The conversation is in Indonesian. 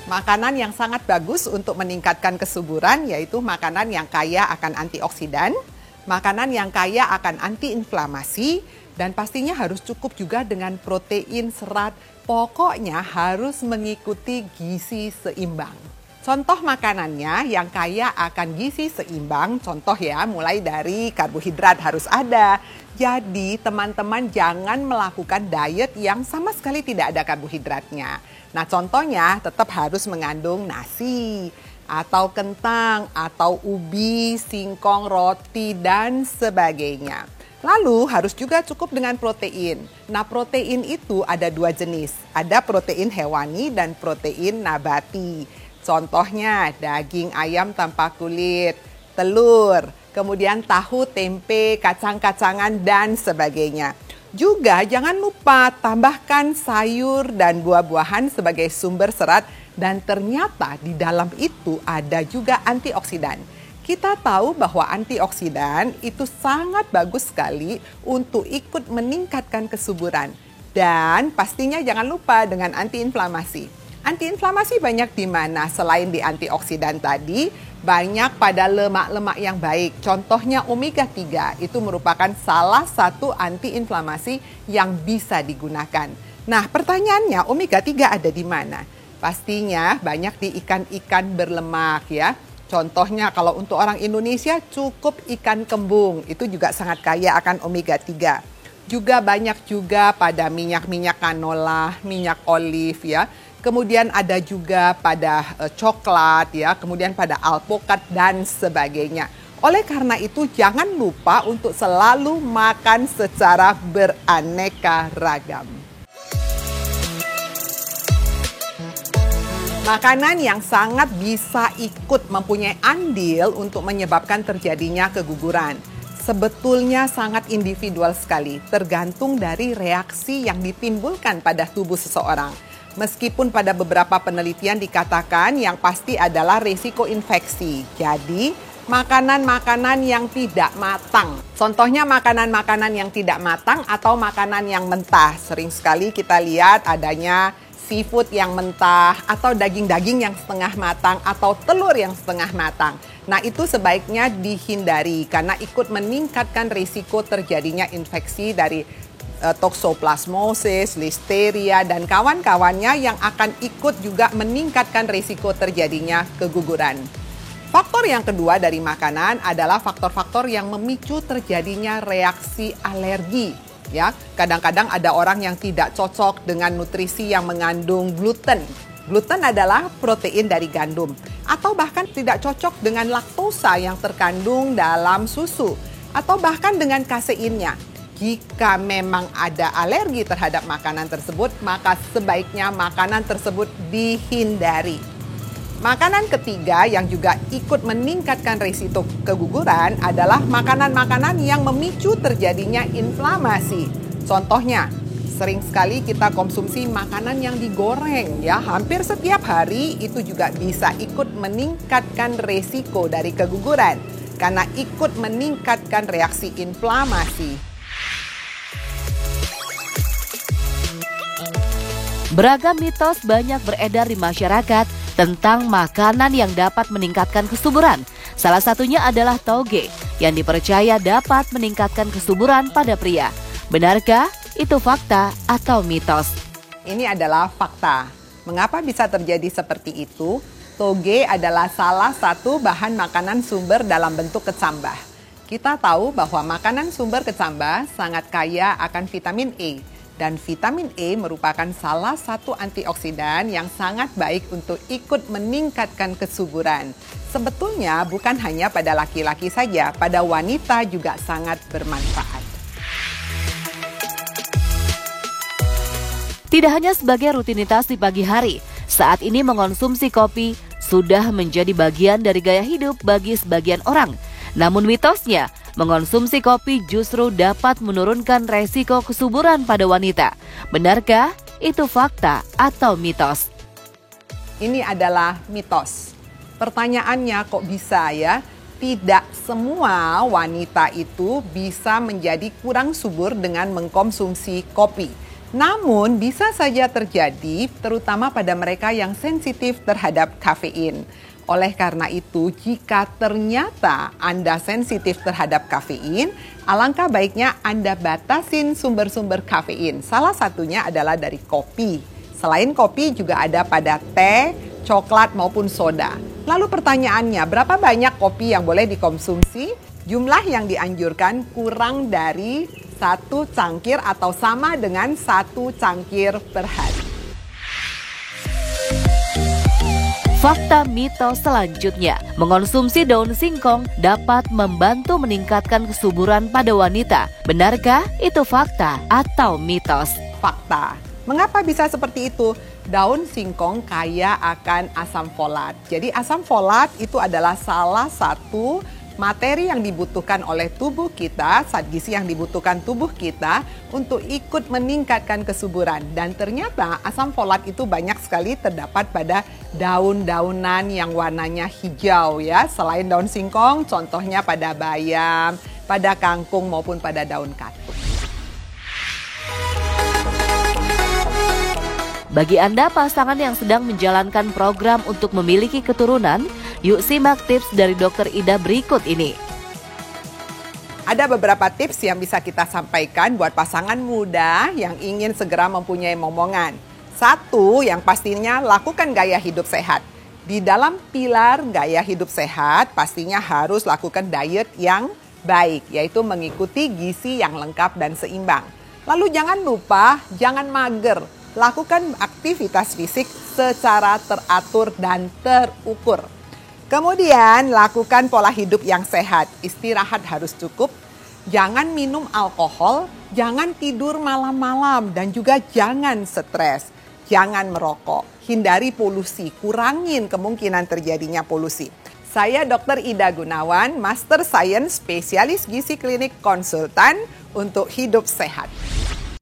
Makanan yang sangat bagus untuk meningkatkan kesuburan yaitu makanan yang kaya akan antioksidan, makanan yang kaya akan antiinflamasi, dan pastinya harus cukup juga dengan protein, serat. Pokoknya harus mengikuti gizi seimbang. Contoh makanannya yang kaya akan gizi seimbang, contoh ya, mulai dari karbohidrat harus ada. Jadi teman-teman jangan melakukan diet yang sama sekali tidak ada karbohidratnya. Nah contohnya tetap harus mengandung nasi, atau kentang, atau ubi, singkong, roti, dan sebagainya. Lalu harus juga cukup dengan protein. Nah protein itu ada dua jenis, ada protein hewani dan protein nabati. Contohnya daging ayam tanpa kulit, telur, kemudian tahu, tempe, kacang-kacangan, dan sebagainya. Juga jangan lupa tambahkan sayur dan buah-buahan sebagai sumber serat, dan ternyata di dalam itu ada juga antioksidan. Kita tahu bahwa antioksidan itu sangat bagus sekali untuk ikut meningkatkan kesuburan. Dan pastinya jangan lupa dengan antiinflamasi. Antiinflamasi banyak di mana? Selain di antioksidan tadi, banyak pada lemak-lemak yang baik. Contohnya omega 3 itu merupakan salah satu antiinflamasi yang bisa digunakan. Nah, pertanyaannya omega 3 ada di mana? Pastinya banyak di ikan-ikan berlemak ya. Contohnya kalau untuk orang Indonesia cukup ikan kembung, itu juga sangat kaya akan omega 3. Juga banyak juga pada minyak-minyak canola, minyak olive ya. Kemudian ada juga pada coklat ya, kemudian pada alpukat dan sebagainya. Oleh karena itu jangan lupa untuk selalu makan secara beraneka ragam. Makanan yang sangat bisa ikut mempunyai andil untuk menyebabkan terjadinya keguguran. Sebetulnya sangat individual sekali, tergantung dari reaksi yang ditimbulkan pada tubuh seseorang. Meskipun pada beberapa penelitian dikatakan yang pasti adalah risiko infeksi. Jadi, makanan-makanan yang tidak matang. Contohnya makanan-makanan yang tidak matang atau makanan yang mentah. Sering sekali kita lihat adanya seafood yang mentah atau daging-daging yang setengah matang atau telur yang setengah matang. Nah, itu sebaiknya dihindari karena ikut meningkatkan risiko terjadinya infeksi dari toksoplasmosis, listeria, dan kawan-kawannya yang akan ikut juga meningkatkan risiko terjadinya keguguran. Faktor yang kedua dari makanan adalah faktor-faktor yang memicu terjadinya reaksi alergi. Ya, kadang-kadang ada orang yang tidak cocok dengan nutrisi yang mengandung gluten. Gluten adalah protein dari gandum, atau bahkan tidak cocok dengan laktosa yang terkandung dalam susu, atau bahkan dengan kaseinnya. Jika memang ada alergi terhadap makanan tersebut, maka sebaiknya makanan tersebut dihindari. Makanan ketiga yang juga ikut meningkatkan risiko keguguran adalah makanan-makanan yang memicu terjadinya inflamasi. Contohnya, sering sekali kita konsumsi makanan yang digoreng ya, hampir setiap hari itu juga bisa ikut meningkatkan risiko dari keguguran karena ikut meningkatkan reaksi inflamasi. Beragam mitos banyak beredar di masyarakat tentang makanan yang dapat meningkatkan kesuburan. Salah satunya adalah toge yang dipercaya dapat meningkatkan kesuburan pada pria. Benarkah itu fakta atau mitos? Ini adalah fakta. Mengapa bisa terjadi seperti itu? Toge adalah salah satu bahan makanan sumber dalam bentuk kecambah. Kita tahu bahwa makanan sumber kecambah sangat kaya akan vitamin E. Dan vitamin E merupakan salah satu antioksidan yang sangat baik untuk ikut meningkatkan kesuburan. Sebetulnya bukan hanya pada laki-laki saja, pada wanita juga sangat bermanfaat. Tidak hanya sebagai rutinitas di pagi hari, saat ini mengonsumsi kopi sudah menjadi bagian dari gaya hidup bagi sebagian orang. Namun mitosnya, mengonsumsi kopi justru dapat menurunkan resiko kesuburan pada wanita. Benarkah itu fakta atau mitos? Ini adalah mitos. Pertanyaannya kok bisa ya? Tidak semua wanita itu bisa menjadi kurang subur dengan mengkonsumsi kopi. Namun bisa saja terjadi terutama pada mereka yang sensitif terhadap kafein. Oleh karena itu, jika ternyata Anda sensitif terhadap kafein, alangkah baiknya Anda batasin sumber-sumber kafein. Salah satunya adalah dari kopi. Selain kopi juga ada pada teh, coklat maupun soda. Lalu pertanyaannya, berapa banyak kopi yang boleh dikonsumsi? Jumlah yang dianjurkan kurang dari 1 cangkir atau sama dengan 1 cangkir per hari. Fakta mitos selanjutnya, mengonsumsi daun singkong dapat membantu meningkatkan kesuburan pada wanita. Benarkah itu fakta atau mitos? Fakta. Mengapa bisa seperti itu? Daun singkong kaya akan asam folat. Jadi asam folat itu adalah salah satu materi yang dibutuhkan oleh tubuh kita, zat gizi yang dibutuhkan tubuh kita untuk ikut meningkatkan kesuburan. Dan ternyata asam folat itu banyak sekali terdapat pada daun-daunan yang warnanya hijau ya. Selain daun singkong, contohnya pada bayam, pada kangkung maupun pada daun katuk. Bagi Anda pasangan yang sedang menjalankan program untuk memiliki keturunan, yuk simak tips dari Dr. Ida berikut ini. Ada beberapa tips yang bisa kita sampaikan buat pasangan muda yang ingin segera mempunyai momongan. 1, yang pastinya lakukan gaya hidup sehat. Di dalam pilar gaya hidup sehat, pastinya harus lakukan diet yang baik, yaitu mengikuti gizi yang lengkap dan seimbang. Lalu jangan lupa, jangan mager. Lakukan aktivitas fisik secara teratur dan terukur. Kemudian lakukan pola hidup yang sehat, istirahat harus cukup, jangan minum alkohol, jangan tidur malam-malam, dan juga jangan stres, jangan merokok, hindari polusi, kurangin kemungkinan terjadinya polusi. Saya Dr. Ida Gunawan, Master Science, spesialis gizi klinik konsultan untuk hidup sehat.